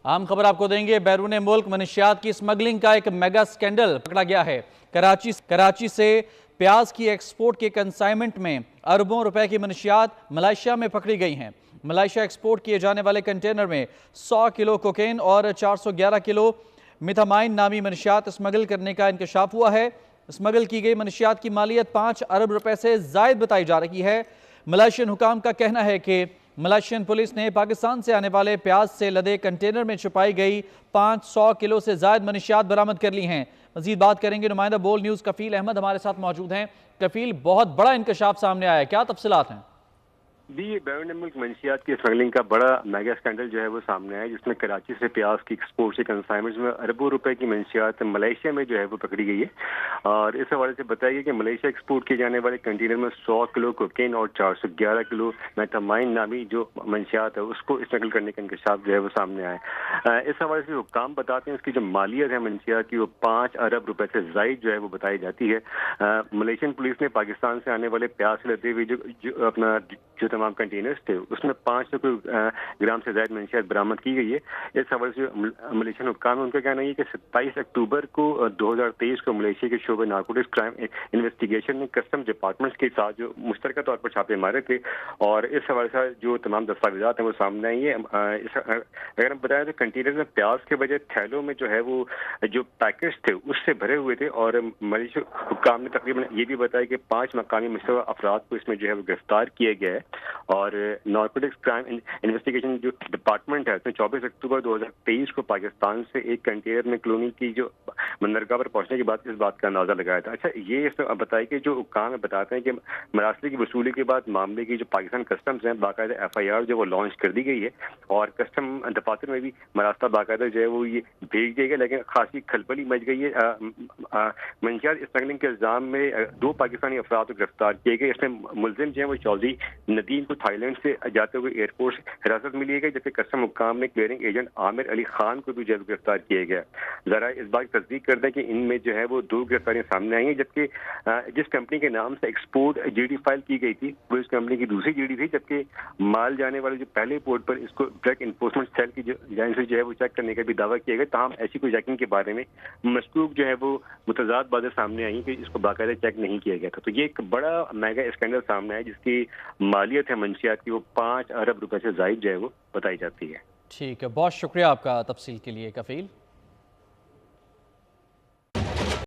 आम खबर आपको देंगे। बैरून मुल्क मनशियात की स्मगलिंग का एक मेगा स्कैंडल पकड़ा गया है। कराची से प्याज की एक्सपोर्ट के कंसाइनमेंट में अरबों रुपए की मनशियात मलेशिया में पकड़ी गई हैं। मलेशिया एक्सपोर्ट किए जाने वाले कंटेनर में 100 किलो कोकेन और 411 किलो मिथामाइन नामी मनशियात स्मगल करने का इंकशाफ हुआ है। स्मगल की गई मनशियात की मालियत 5 अरब रुपए से जायद बताई जा रही है। मलेशियन हुकाम का कहना है कि मलेशियन पुलिस ने पाकिस्तान से आने वाले प्याज से लदे कंटेनर में छुपाई गई 500 किलो से ज्यादा मनशियात बरामद कर ली हैं। मजीद बात करेंगे। नुमाइंदा बोल न्यूज़ कफील अहमद हमारे साथ मौजूद हैं। कफील, बहुत बड़ा इंकशाफ सामने आया है, क्या तफसीलात हैं? भी बैरून मुल्क मंशियात की स्मगलिंग का बड़ा मेगा स्कैंडल जो है वो सामने आया, जिसमें कराची से प्याज की एक्सपोर्ट से कंसाइनमेंट्स में अरबों रुपए की मंशियात मलेशिया में जो है वो पकड़ी गई है। और इस हवाले से बताया गया कि मलेशिया एक्सपोर्ट किए जाने वाले कंटेनर में 100 किलो कोकेन और 411 किलो मेथामाइन नामी जो मंशियात है उसको स्मगल करने का इंकशाफ जो है वो सामने आया। इस हवाले से हुक्काम बताते हैं इसकी जो मालियत है मंशियात की वो 5 अरब रुपए से जायद जो है वो बताई जाती है। मलेशियन पुलिस ने पाकिस्तान से आने वाले प्याज से लदे हुए जो अपना जो तमाम कंटेनर्स थे उसमें 500 ग्राम से ज्यादा मंशियात बरामद की गई है। इस हवाले से मलेशियन हुक्काम, उनका कहना है कि 27 अक्टूबर को 2023 को मलेशिया के शोबे नारकोटिक्स क्राइम इन्वेस्टिगेशन ने कस्टम डिपार्टमेंट्स के साथ जो मुश्तरका तौर पर छापे मारे थे और इस हवाले से जो तमाम दस्तावेजात हैं वो सामने आई है। अगर हम बताएं तो कंटेनर में प्याज के बजाय थैलों में जो है वो जो पैकेट्स थे उससे भरे हुए थे। और मलेशिया हुक्काम ने तकरीबन ये भी बताया कि 5 मकामी मुश्तबा अफराद को इसमें जो है वो गिरफ्तार किया गया है। और नारकोटिक्स क्राइम इन्वेस्टिगेशन जो डिपार्टमेंट है उसने 24 अक्टूबर 2023 को पाकिस्तान से एक कंटेनर में क्लोनिंग की जो बंदरगाह पर पहुंचने के बाद इस बात का अंदाजा लगाया था। अच्छा, ये बताया कि जो हुक्काम है बताते हैं कि मरासले की वसूली के बाद मामले की जो पाकिस्तान कस्टम्स हैं बाकायदा FIR जो वो लॉन्च कर दी गई है और कस्टम दफातर में भी मरासला बाकायदा जो है वो ये भेज दिया गया। लेकिन खासी खलबली मच गई है। मंशियात स्मगलिंग के इल्जाम में 2 पाकिस्तानी अफराद को गिरफ्तार किए गए। इसमें मुलजिम जो है वो चौधरी नदीम को थाईलैंड से जाते हुए एयरपोर्ट से हिरासत में लिए गए, जबकि कस्टम हुक्काम ने क्लियरिंग एजेंट आमिर अली खान को भी जल्द गिरफ्तार किया गया। जरा इस बात की तस्दीक कर दें कि इनमें जो है वो 2 गिरफ्तारियां सामने आई हैं, जबकि जिस कंपनी के नाम से एक्सपोर्ट GD फाइल की गई थी वो इस कंपनी की दूसरी GD थी, जबकि माल जाने वाले जो पहले पोर्ट पर इसको ड्रग इन्फोर्समेंट सेल की एजेंसी जो है वो चेक करने का भी दावा किया गया। तमाम ऐसी कोई चेकिंग के बारे में मशकूक जो है वो मुतजाद बातें सामने आई कि इसको बाकायदा चेक नहीं किया गया था। तो ये एक बड़ा मेगा स्कैंडल सामने आया जिसकी मालियत है मंशियात की वो 5 अरब रुपए से जायद जो है वो बताई जाती है। ठीक है, बहुत शुक्रिया आपका तफसील के लिए कफील।